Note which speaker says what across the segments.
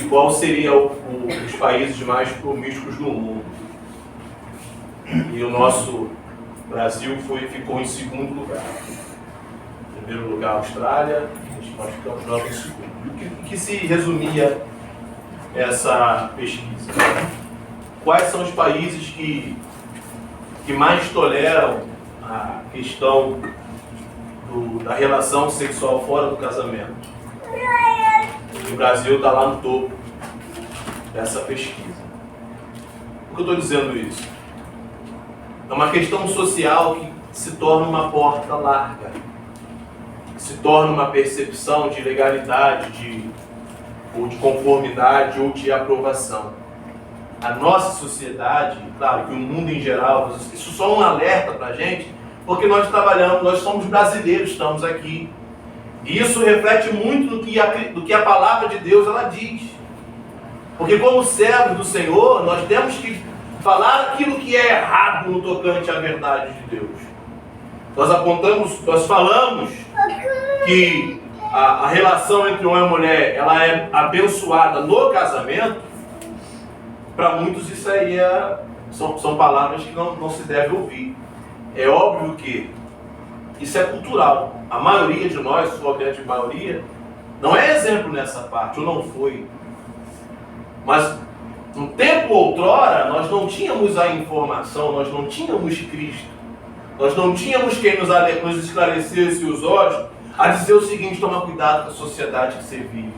Speaker 1: qual seria os países mais promíscuos do mundo. E o nosso Brasil ficou em segundo lugar. Em primeiro lugar, a Austrália, nós ficamos logo em segundo. O que se resumia essa pesquisa? Quais são os países que mais toleram a questão da relação sexual fora do casamento? O Brasil está lá no topo dessa pesquisa. Por que eu estou dizendo isso? É uma questão social que se torna uma porta larga, que se torna uma percepção de legalidade, ou de conformidade, ou de aprovação. A nossa sociedade, claro que o mundo em geral, isso só é um alerta para a gente, porque nós trabalhamos, nós somos brasileiros, estamos aqui. E isso reflete muito do que a palavra de Deus ela diz. Porque como servos do Senhor, nós temos que falar aquilo que é errado no tocante à verdade de Deus. Nós falamos que a relação entre homem e mulher, ela é abençoada no casamento. Para muitos isso aí são palavras que não se deve ouvir. É óbvio que isso é cultural. A maioria de nós, sua grande maioria, não é exemplo nessa parte, ou não foi. Mas, no tempo outrora, nós não tínhamos a informação, nós não tínhamos Cristo. Nós não tínhamos quem nos esclarecesse os olhos a dizer o seguinte: toma cuidado com a sociedade que você vive.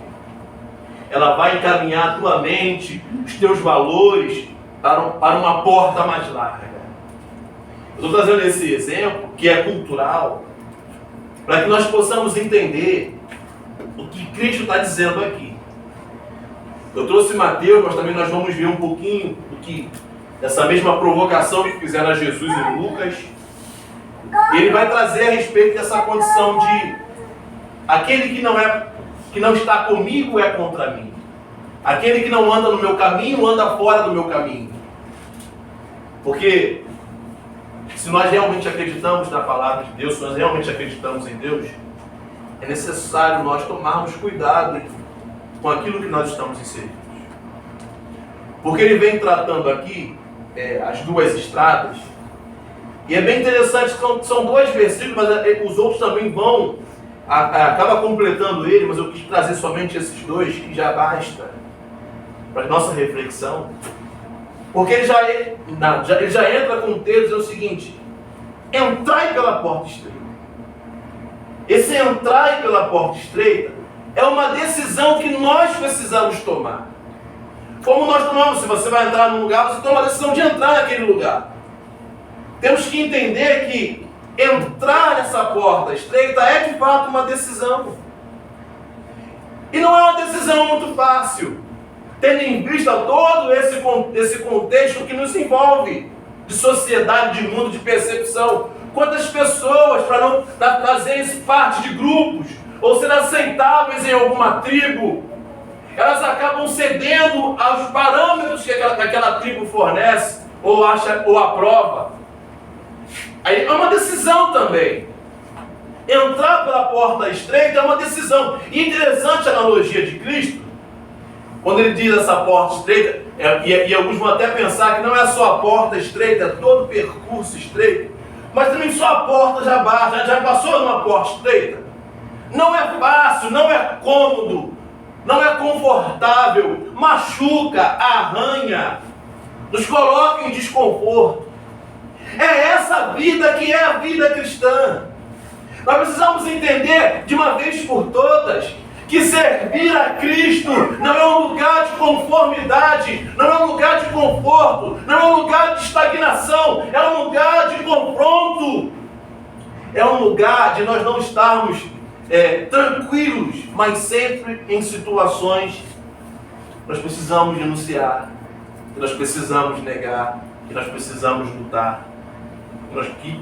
Speaker 1: Ela vai encaminhar a tua mente, os teus valores, para uma porta mais larga. Eu estou trazendo esse exemplo, que é cultural, para que nós possamos entender o que Cristo está dizendo aqui. Eu trouxe Mateus, mas também nós vamos ver um pouquinho dessa mesma provocação que fizeram a Jesus em Lucas. E ele vai trazer a respeito dessa condição de aquele que não está comigo é contra mim. Aquele que não anda no meu caminho, anda fora do meu caminho. Porque se nós realmente acreditamos na palavra de Deus, se nós realmente acreditamos em Deus, é necessário nós tomarmos cuidado com aquilo que nós estamos inseridos. Porque ele vem tratando aqui as duas estradas, e é bem interessante, são dois versículos, mas os outros também acaba completando ele, mas eu quis trazer somente esses dois, que já basta para a nossa reflexão. Porque ele já entra com o texto dizendo o seguinte: entrai pela porta estreita. Esse entrai pela porta estreita é uma decisão que nós precisamos tomar. Como nós tomamos, se você vai entrar num lugar, você toma a decisão de entrar naquele lugar. Temos que entender que entrar nessa porta estreita é de fato uma decisão. E não é uma decisão muito fácil, tendo em vista todo esse contexto que nos envolve, de sociedade, de mundo, de percepção. Quantas pessoas, para não fazerem parte de grupos, ou ser aceitáveis em alguma tribo, elas acabam cedendo aos parâmetros que aquela tribo fornece, ou aprova. Aí é uma decisão também. Entrar pela porta estreita é uma decisão. E interessante a analogia de Cristo, quando ele diz essa porta estreita, e alguns vão até pensar que não é só a porta estreita, é todo o percurso estreito, mas também só a porta já passou numa porta estreita. Não é fácil, não é cômodo, não é confortável, machuca, arranha, nos coloca em desconforto. É essa vida que é a vida cristã. Nós precisamos entender de uma vez por todas que servir a Cristo não é um lugar de conformidade, não é um lugar de conforto, não é um lugar de estagnação, é um lugar de confronto. É um lugar de nós não estarmos tranquilos, mas sempre em situações que nós precisamos denunciar, que nós precisamos negar, que nós precisamos lutar.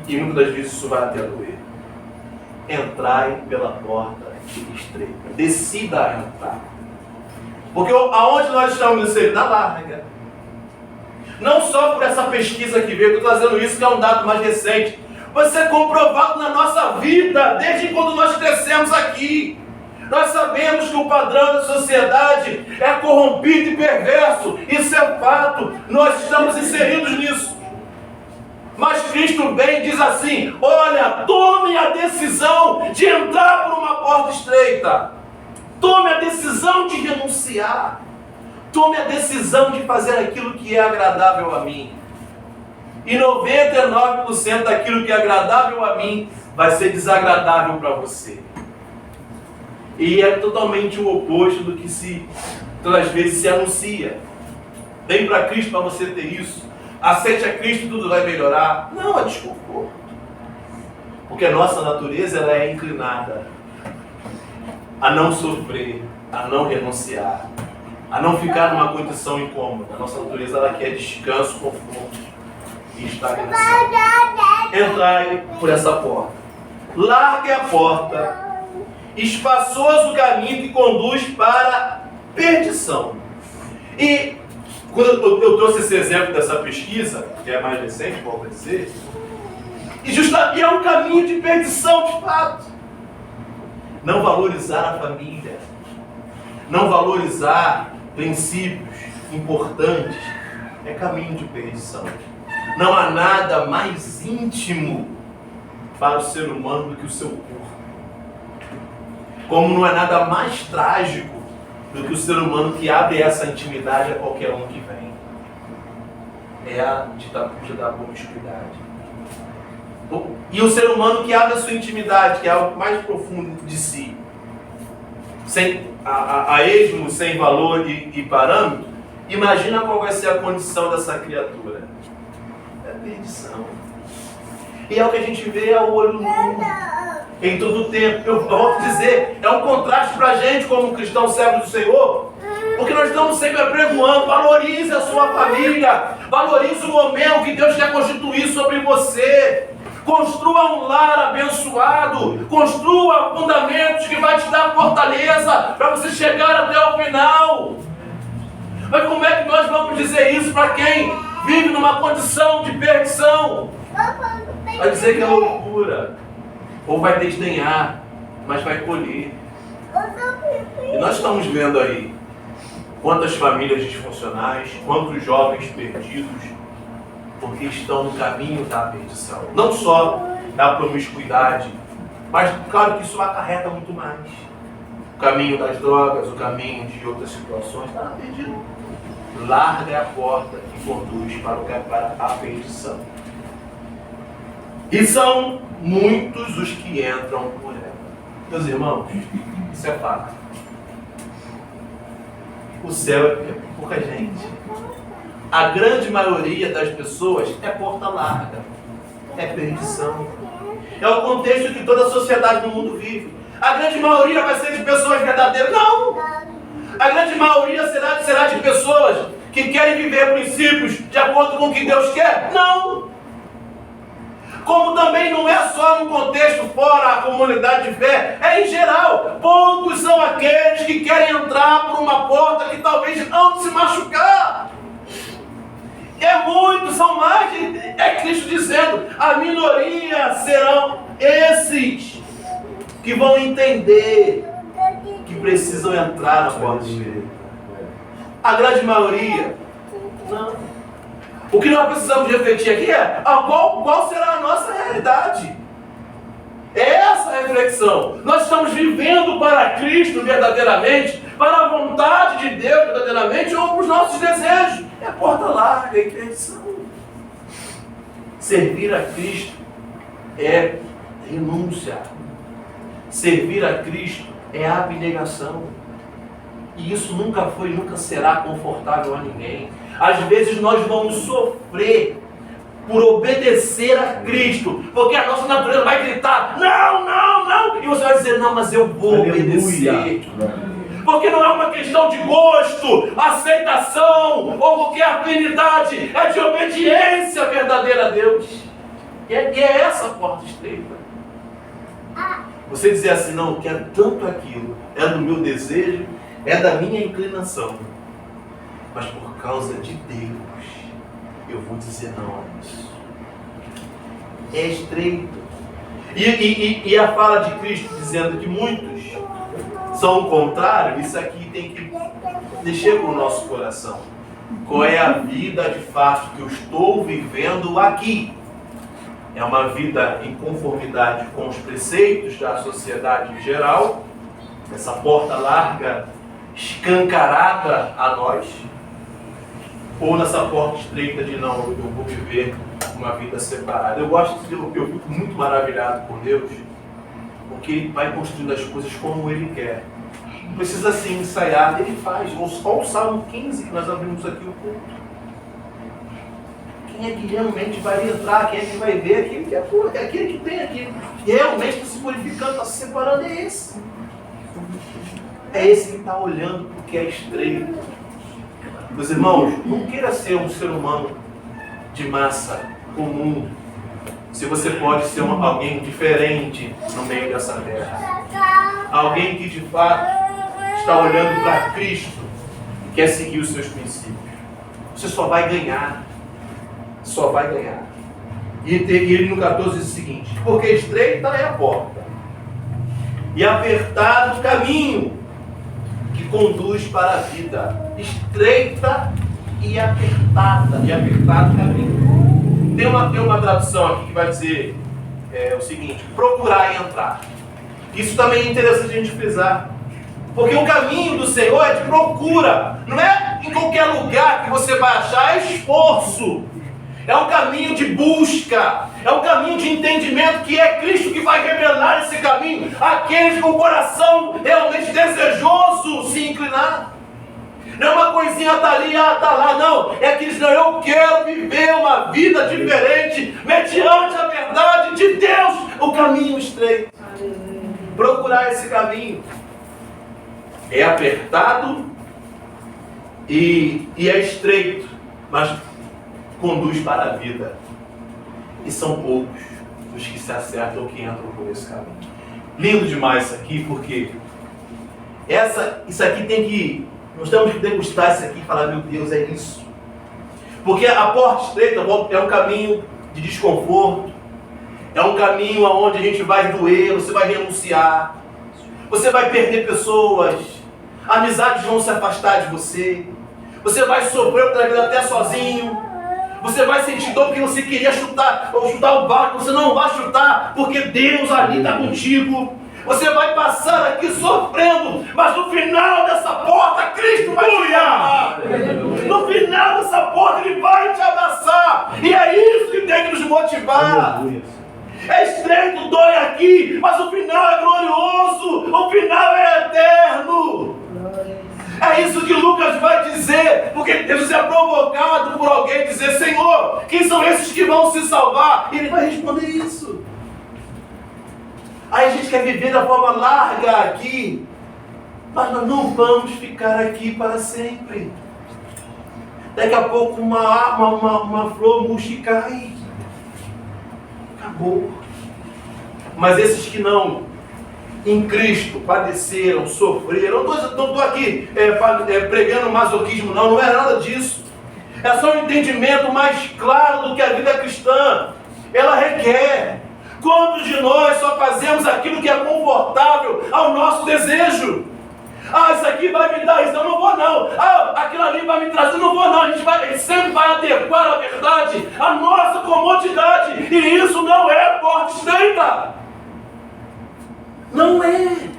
Speaker 1: E muitas das vezes isso vai até doer. Entrai pela porta estreita. Decida entrar. Porque aonde nós estamos inseridos? Na larga. Não só por essa pesquisa que veio, eu estou trazendo isso, que é um dado mais recente. Vai ser comprovado na nossa vida, desde quando nós crescemos aqui. Nós sabemos que o padrão da sociedade é corrompido e perverso. Isso é fato. Nós estamos inseridos nisso. Mas Cristo vem e diz assim: olha, tome a decisão de entrar por uma porta estreita. Tome a decisão de renunciar. Tome a decisão de fazer aquilo que é agradável a mim. E 99% daquilo que é agradável a mim vai ser desagradável para você. E é totalmente o oposto do que todas as vezes se anuncia. Vem para Cristo para você ter isso. Aceite a Cristo e tudo vai melhorar. Não, é desconforto. Porque a nossa natureza ela é inclinada a não sofrer, a não renunciar, a não ficar numa condição incômoda. A nossa natureza ela quer descanso, conforto e estagnação. Entrai por essa porta. Largue a porta. Espaçoso o caminho que conduz para a perdição. E quando eu trouxe esse exemplo dessa pesquisa, que é mais recente, vamos dizer, e é um caminho de perdição de fato. Não valorizar a família, não valorizar princípios importantes, é caminho de perdição. Não há nada mais íntimo para o ser humano do que o seu corpo. Como não há nada mais trágico do que o ser humano que abre essa intimidade a qualquer um que vem. É a ditadura da promiscuidade. E o ser humano que abre a sua intimidade, que é algo mais profundo de si, sem a esmo, sem valor e parâmetro, imagina qual vai ser a condição dessa criatura. É perdição. E é o que a gente vê ao olho nu, em todo o tempo. Eu volto a dizer, é um contraste para a gente como cristão servo do Senhor, porque nós estamos sempre apregoando: valorize a sua família, valorize o momento que Deus quer constituir sobre você. Construa um lar abençoado, construa fundamentos que vai te dar fortaleza para você chegar até o final. Mas como é que nós vamos dizer isso para quem vive numa condição de perdição? Vai dizer que é loucura, ou vai desdenhar, mas vai colher. E nós estamos vendo aí quantas famílias disfuncionais, quantos jovens perdidos, porque estão no caminho da perdição. Não só da promiscuidade, mas claro que isso acarreta muito mais. O caminho das drogas, o caminho de outras situações, está perdido. Larga a porta que conduz para a perdição. E são muitos os que entram por ela. Meus irmãos, isso é fato. O céu é pouca gente. A grande maioria das pessoas é porta larga, é perdição. É o contexto que toda a sociedade do mundo vive. A grande maioria vai ser de pessoas verdadeiras? Não! A grande maioria será de pessoas que querem viver princípios de acordo com o que Deus quer? Não! Como também não é só no contexto fora a comunidade de fé, é em geral. Poucos são aqueles que querem entrar por uma porta que talvez não se machucar. São mais, é Cristo dizendo, a minoria serão esses que vão entender que precisam entrar na porta estreita. A grande maioria, não. O que nós precisamos refletir aqui é qual será a nossa realidade. É essa a reflexão. Nós estamos vivendo para Cristo verdadeiramente, para a vontade de Deus verdadeiramente, ou para os nossos desejos. É a porta larga, é a perdição. Servir a Cristo é renúncia. Servir a Cristo é abnegação. E isso nunca foi, nunca será confortável a ninguém. Às vezes nós vamos sofrer por obedecer a Cristo, porque a nossa natureza vai gritar, não, não, não, e você vai dizer, não, mas eu vou obedecer. Porque não é uma questão de gosto, aceitação, ou qualquer afinidade, é de obediência verdadeira a Deus. E é essa a porta estreita. Você dizer assim, não, eu quero tanto aquilo, é do meu desejo, é da minha inclinação, mas por causa de Deus, eu vou dizer não a isso. É estreito. E a fala de Cristo dizendo que muitos são o contrário, isso aqui tem que mexer com o nosso coração. Qual é a vida de fato que eu estou vivendo aqui? É uma vida em conformidade com os preceitos da sociedade em geral, essa porta larga, escancarada a nós, ou nessa porta estreita de não, eu vou viver uma vida separada. Eu fico muito maravilhado por Deus, porque Ele vai construindo as coisas como Ele quer. Não precisa assim ensaiar, Ele faz. Olha o Salmo 15 que nós abrimos aqui o culto. Quem é que realmente vai entrar? Quem é que vai ver aquilo que é aquele que tem aqui? Realmente está se purificando, está se separando, é esse. É esse que está olhando porque é estreito. Meus irmãos, não queira ser um ser humano de massa comum, se você pode ser alguém diferente no meio dessa terra. Alguém que de fato está olhando para Cristo e quer seguir os seus princípios. Você só vai ganhar. Só vai ganhar. E ele no 14 diz o seguinte: porque estreita é a porta e apertado o caminho que conduz para a vida. Estreita e apertado o caminho. Tem uma tradução aqui que vai dizer o seguinte: procurar e entrar. Isso também é interessante a gente frisar. Porque o caminho do Senhor é de procura. Não é em qualquer lugar que você vai achar, é esforço. É um caminho de busca. É um caminho de entendimento que é Cristo que vai revelar esse caminho àqueles com o coração realmente desejoso se inclinar. Não é uma coisinha tá ali, tá lá, não. É que diz, não, eu quero viver uma vida diferente mediante a verdade de Deus. O caminho estreito. Procurar esse caminho. É apertado e é estreito, mas conduz para a vida. E são poucos os que se acertam ou que entram por esse caminho. Lindo demais isso aqui, porque isso aqui nós temos que degustar isso aqui e falar, meu Deus, é isso. Porque a porta estreita é um caminho de desconforto, é um caminho onde a gente vai doer, você vai renunciar, você vai perder pessoas, amizades vão se afastar de você, você vai sofrer pela vida até sozinho. Você vai sentir dor porque você queria chutar o barco, você não vai chutar, porque Deus ali está contigo. Você vai passar aqui sofrendo, mas no final dessa porta, Cristo vai te amar. No final dessa porta, Ele vai te abraçar. E é isso que tem que nos motivar. É estreito, dói aqui, mas o final é glorioso, o final é eterno. É isso que Lucas vai dizer, porque Jesus é provocado por alguém dizer, Senhor, quem são esses que vão se salvar? E Ele vai responder isso. Aí a gente quer viver da forma larga aqui, mas nós não vamos ficar aqui para sempre. Daqui a pouco uma flor murcha e cai. Acabou. Mas esses que não em Cristo padeceram, sofreram. Não estou aqui pregando masoquismo, não é nada disso. É só um entendimento mais claro do que a vida cristã ela requer. Quantos de nós só fazemos aquilo que é confortável ao nosso desejo? Isso aqui vai me dar isso, eu não vou não. Aquilo ali vai me trazer, eu não vou não. A gente sempre vai adequar a verdade à nossa comodidade. E isso não é porta estreita. Não é.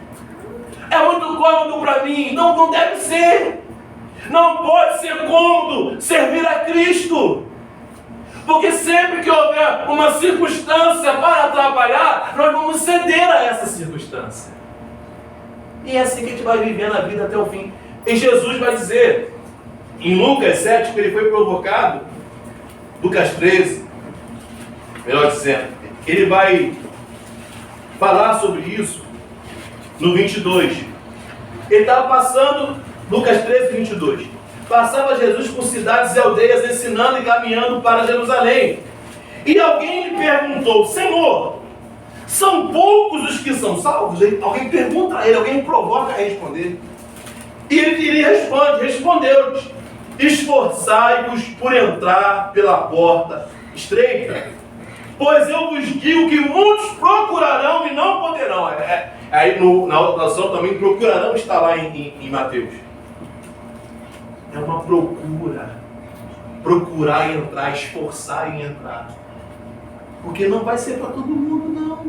Speaker 1: É muito cômodo para mim. Não deve ser. Não pode ser cômodo servir a Cristo. Porque sempre que houver uma circunstância para atrapalhar, nós vamos ceder a essa circunstância. E é assim que a gente vai vivendo a vida até o fim. E Jesus vai dizer, em Lucas 7, que ele foi provocado, Lucas 13, melhor dizendo, ele vai falar sobre isso no 22. Ele estava passando, Lucas 13, 22. Passava Jesus por cidades e aldeias, ensinando e caminhando para Jerusalém. E alguém lhe perguntou, Senhor, são poucos os que são salvos? Alguém pergunta a ele, alguém provoca a responder. E ele respondeu-lhes, esforçai-vos por entrar pela porta estreita, Pois eu vos digo que muitos procurarão e não poderão. Aí na outra tradução também procurarão está lá em Mateus. É uma procura. Procurar entrar, esforçar em entrar. Porque não vai ser para todo mundo, não.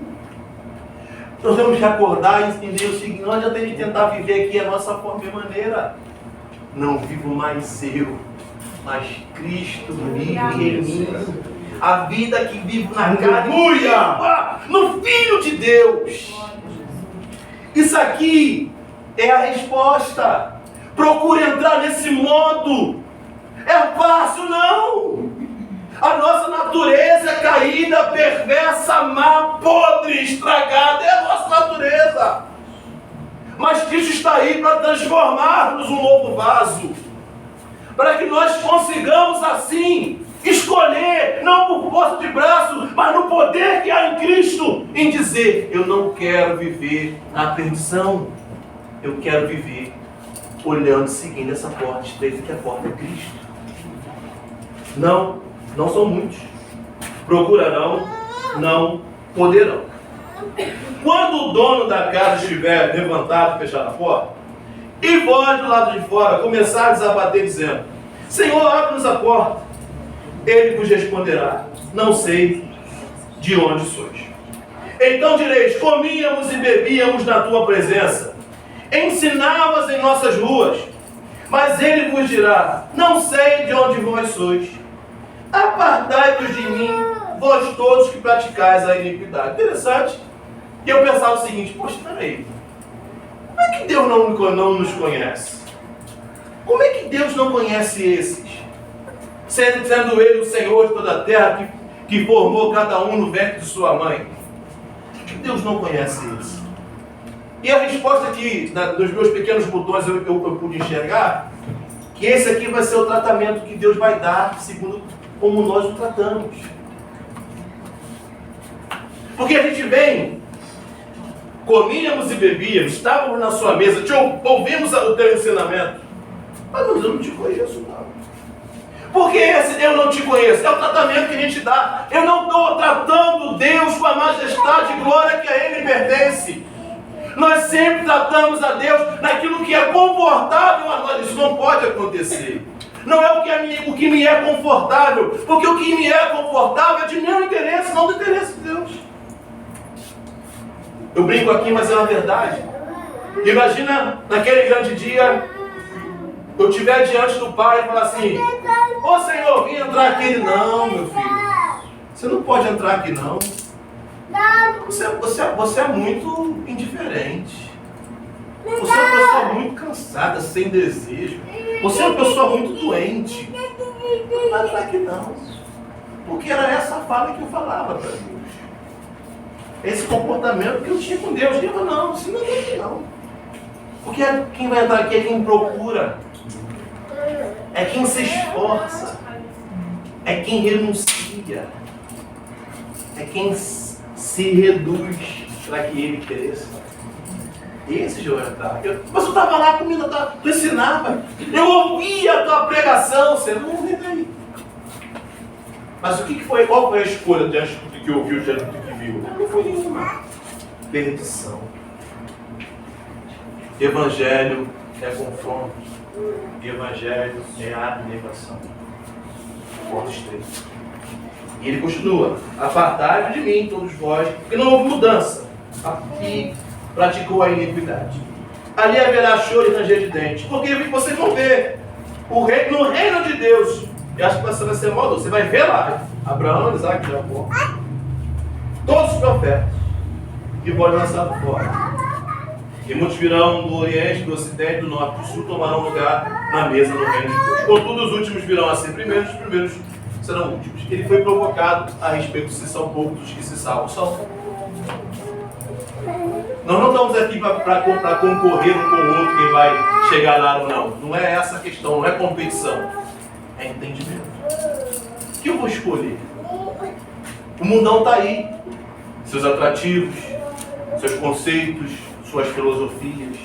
Speaker 1: Nós temos que acordar e entender o seguinte: não adianta a gente tentar viver aqui a nossa forma e maneira. Não vivo mais eu, mas Cristo vive em mim. A vida que vivo na carne, no Filho de Deus. Isso aqui é a resposta. Procure entrar nesse modo. É fácil, não. A nossa natureza é caída, perversa, má, podre, estragada. É a nossa natureza. Mas Cristo está aí para transformar-nos um novo vaso. Para que nós consigamos assim escolher, não por força de braço, mas no poder que há em Cristo, em dizer: eu não quero viver na perdição. Eu quero viver olhando, seguindo essa porta estreita, que a porta é Cristo. Não são muitos. Procurarão, não poderão. Quando o dono da casa estiver levantado e fechado a porta, e vós do lado de fora começardes a bater dizendo: Senhor, abre-nos a porta, ele vos responderá: não sei de onde sois. Então direis: comíamos e bebíamos na tua presença, ensinavas em nossas ruas. Mas ele vos dirá: não sei de onde vós sois. Apartai-vos de mim, vós todos que praticais a iniquidade. Interessante. E eu pensava o seguinte: poxa, peraí, como é que Deus não nos conhece? Como é que Deus não conhece esses? Sendo ele o Senhor de toda a terra, que formou cada um no ventre de sua mãe. Por que Deus não conhece esses? E a resposta aqui, nos meus pequenos botões, eu pude enxergar que esse aqui vai ser o tratamento que Deus vai dar, segundo como nós o tratamos. Porque a gente vem, comíamos e bebíamos, estávamos na sua mesa, ouvimos o teu ensinamento, mas eu não te conheço, não. Porque esse eu não te conheço, é o tratamento que a gente dá. Eu não estou tratando Deus com a majestade e glória que a Ele pertence. Nós sempre tratamos a Deus naquilo que é confortável a nós. Isso não pode acontecer. Não é o que me é confortável, porque o que me é confortável é de meu interesse, não do interesse de Deus. Eu brinco aqui, mas é uma verdade. Imagina naquele grande dia, eu estiver diante do Pai e falar assim: ô Senhor, vim entrar aqui. Ele: não, meu filho, você não pode entrar aqui não. Você é muito indiferente. Você é uma pessoa muito cansada, sem desejo. Você é uma pessoa muito doente. Não vai entrar aqui não. Porque era essa fala que eu falava para Deus. Esse comportamento que eu tinha com Deus. Deus: não, você não tem aqui não. Porque quem vai entrar aqui é quem procura. É quem se esforça. É quem renuncia. É quem se reduz para que ele cresça. Esse já vai entrar. Mas eu estava lá comigo, tu ensinava. Eu ouvia a tua pregação, você não vem daí. Mas o que foi? Qual foi a escolha diante do que ouviu, diante do que viu? Não foi nenhuma. Perdição. Evangelho é confronto. Evangelho é abnegação. Porta estreita. E ele continua: apartai-vos de mim, todos vós, porque não houve mudança. E praticou a iniquidade. Ali haverá choro e ranger de dentes. Porque vocês vão ver no reino de Deus. Eu acho que você vai ser modo. Você vai ver lá Abraão, Isaac e Jacó. Todos os profetas que vão lançados fora. E muitos virão do Oriente, do Ocidente, do Norte, do Sul, tomarão lugar na mesa no reino de Deus. Contudo, os últimos virão a ser primeiros, os primeiros serão últimos. Ele foi provocado a respeito se são poucos os que se salvam. São. Nós não estamos aqui para concorrer um com o outro, quem vai chegar lá ou não. Não é essa a questão, não é competição. É entendimento. O que eu vou escolher? O mundão está aí. Seus atrativos, seus conceitos, suas filosofias.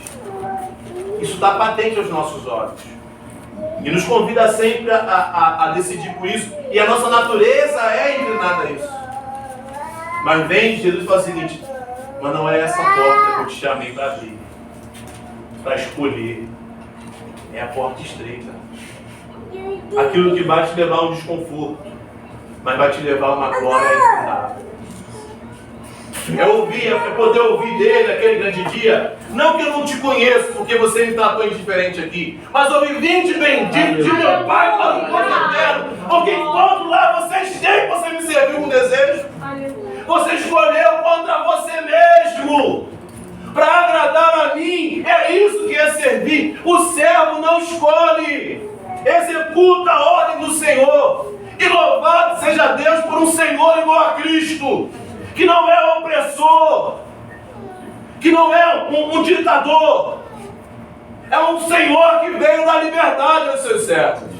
Speaker 1: Isso está patente aos nossos olhos. E nos convida sempre a decidir por isso. E a nossa natureza é inclinada a isso. Mas vem Jesus e fala o seguinte: mas não é essa porta que eu te chamei para abrir, para escolher. É a porta estreita. Aquilo que vai te levar a um desconforto, mas vai te levar a uma glória infindável. É poder ouvir dele naquele grande dia. Não que eu não te conheço, porque você me tratou indiferente aqui, mas ouvir: vinde bendito de meu Pai para o mundo eterno. Porque enquanto lá você me serviu com desejo. Você escolheu contra você mesmo, para agradar a mim. É isso que é servir. O servo não escolhe, executa a ordem do Senhor. E louvado seja Deus por um Senhor igual a Cristo, que não é opressor, que não é um ditador. É um Senhor que veio dar liberdade aos seus servos.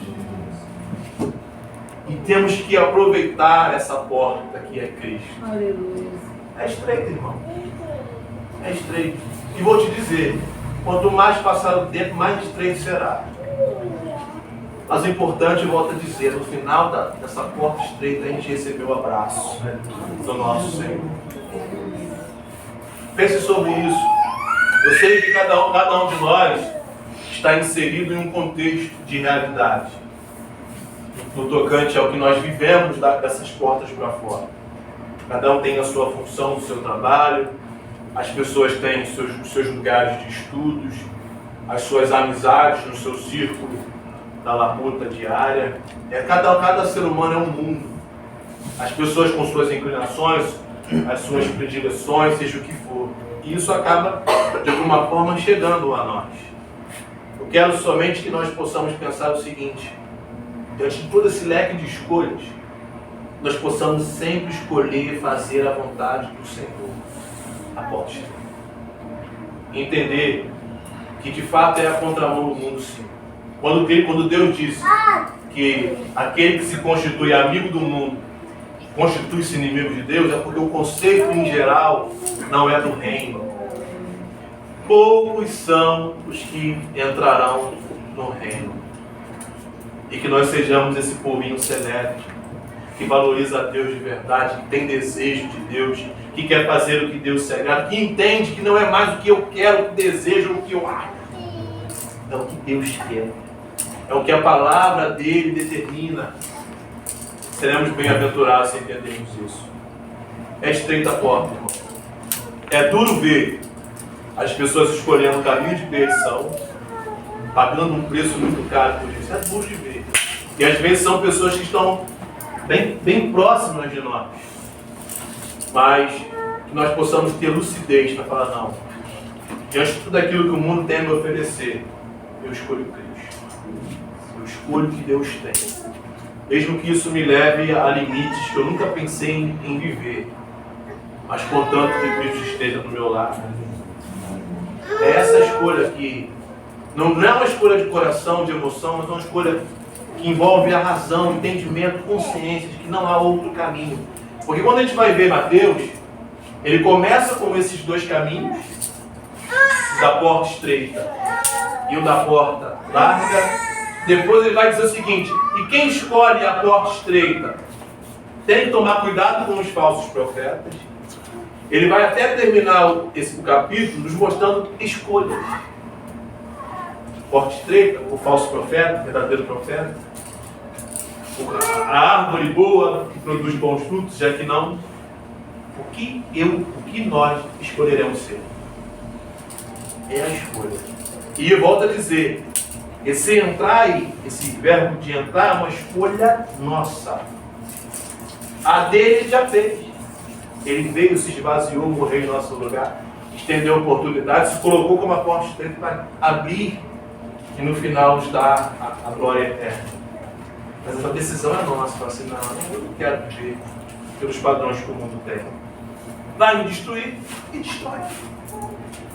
Speaker 1: E temos que aproveitar essa porta que é Cristo.
Speaker 2: Aleluia.
Speaker 1: É estreito, irmão. É estreito. E vou te dizer, quanto mais passar o tempo, mais estreito será. Mas o importante, volto a dizer, no final dessa porta estreita, a gente recebeu o abraço do nosso Senhor. Pense sobre isso. Eu sei que cada um de nós está inserido em um contexto de realidade, no tocante ao que nós vivemos dessas portas para fora. Cada um tem a sua função, o seu trabalho, as pessoas têm os seus lugares de estudos, as suas amizades no seu círculo da labuta diária. Cada ser humano é um mundo. As pessoas com suas inclinações, as suas predileções, seja o que for. E isso acaba, de alguma forma, chegando a nós. Eu quero somente que nós possamos pensar o seguinte: diante de todo esse leque de escolhas, nós possamos sempre escolher fazer a vontade do Senhor. Aposte. Entender que de fato é a contramão do mundo, sim. Quando Deus disse que aquele que se constitui amigo do mundo constitui-se inimigo de Deus, é porque o conceito em geral não é do reino. Poucos são os que entrarão no reino. E que nós sejamos esse povinho seleto, que valoriza a Deus de verdade, que tem desejo de Deus, que quer fazer o que Deus se agrada, que entende que não é mais o que eu quero, o que desejo, o que eu acho. É o que Deus quer. É o que a palavra dele determina. Seremos bem-aventurados se entendermos isso. É estreita a porta, irmão. É duro ver as pessoas escolhendo o caminho de perdição, pagando um preço muito caro por isso. É duro de ver. E às vezes são pessoas que estão bem próximas de nós. Mas que nós possamos ter lucidez para falar: não, diante de tudo aquilo que o mundo tem a me oferecer, eu escolho Cristo. Eu escolho o que Deus tem. Mesmo que isso me leve a limites que eu nunca pensei em viver. Mas contanto que Cristo esteja do meu lado. É essa escolha que não é uma escolha de coração, de emoção, mas é uma escolha que envolve a razão, entendimento, consciência de que não há outro caminho. Porque quando a gente vai ver Mateus, ele começa com esses dois caminhos, da porta estreita e o da porta larga. Depois ele vai dizer o seguinte: e quem escolhe a porta estreita tem que tomar cuidado com os falsos profetas. Ele vai até terminar o capítulo nos mostrando escolhas. Porta estreita, o falso profeta, o verdadeiro profeta. A árvore boa que produz bons frutos, já que não. O que nós escolheremos ser? É a escolha. E eu volto a dizer: esse entrar aí, esse verbo de entrar, é uma escolha nossa. A dele já fez. Ele veio, se esvaziou, morreu em nosso lugar, estendeu a oportunidade, se colocou como a porta estreita para abrir e no final nos dar a glória eterna. Mas essa decisão é nossa. Fala assim: não, eu não quero viver pelos padrões que o mundo tem. Vai me destruir e destrói.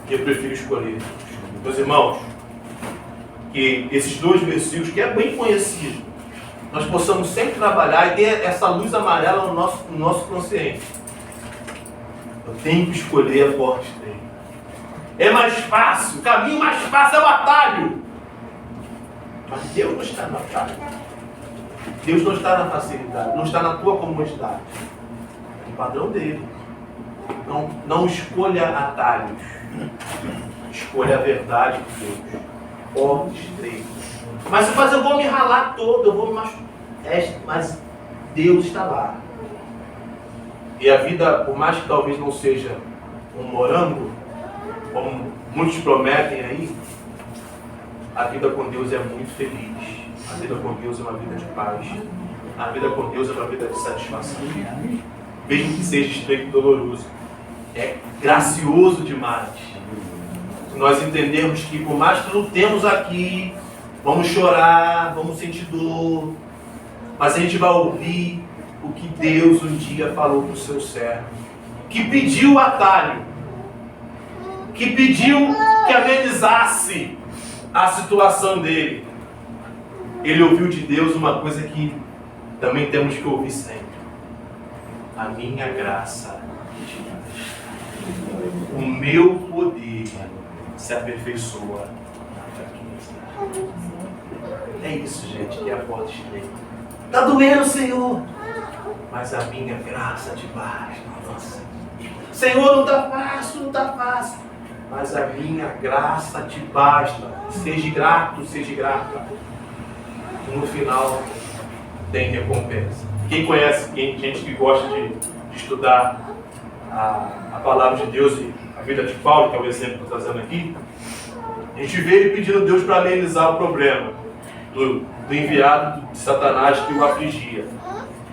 Speaker 1: E eu prefiro escolher. Meus irmãos, que esses dois versículos, que é bem conhecido, nós possamos sempre trabalhar e ter essa luz amarela no nosso consciente. Eu tenho que escolher a porta estreita. É mais fácil, o caminho mais fácil é o atalho. Mas Deus não está no atalho. Deus não está na facilidade, não está na tua comodidade. É o padrão dele. Não escolha atalhos. Escolha a verdade de Deus. Porta estreita. Mas eu vou me ralar todo, eu vou me machucar. Mas Deus está lá. E a vida, por mais que talvez não seja um morango, como muitos prometem aí, a vida com Deus é muito feliz. A vida com Deus é uma vida de paz. A vida com Deus é uma vida de satisfação. Mesmo que seja estreito e doloroso. É gracioso demais. Se nós entendermos que por mais que lutemos aqui, vamos chorar, vamos sentir dor, mas a gente vai ouvir o que Deus um dia falou para o seu servo, que pediu o atalho, que pediu que amenizasse a situação dele. Ele ouviu de Deus uma coisa que também temos que ouvir sempre: a minha graça te basta. O meu poder se aperfeiçoa na fraqueza. É isso, gente, que é a porta estreita. Está doendo, Senhor, mas a minha graça te basta. Nossa. Senhor, não está fácil, não está fácil, mas a minha graça te basta. Seja grato, seja grata. No final tem recompensa. Quem conhece, gente que gosta de estudar a palavra de Deus e a vida de Paulo, que é o exemplo que eu estou trazendo aqui, a gente vê ele pedindo a Deus para amenizar o problema do enviado de Satanás que o afligia.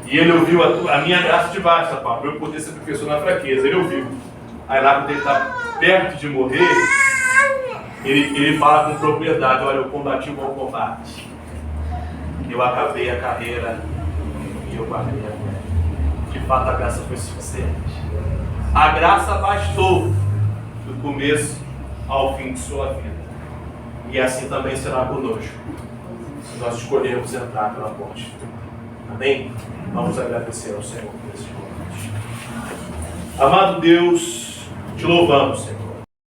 Speaker 1: E ele ouviu: a minha graça te basta, Paulo, para eu poder ser professor na fraqueza. Ele ouviu. Aí lá, quando ele está perto de morrer, ele fala com propriedade: olha, eu combati o bom combate, eu acabei a carreira e eu guardei a fé. De fato, a graça foi suficiente. A graça bastou do começo ao fim de sua vida. E assim também será conosco, se nós escolhermos entrar pela porta. Amém? Vamos agradecer ao Senhor por esses momentos. Amado Deus, te louvamos, Senhor.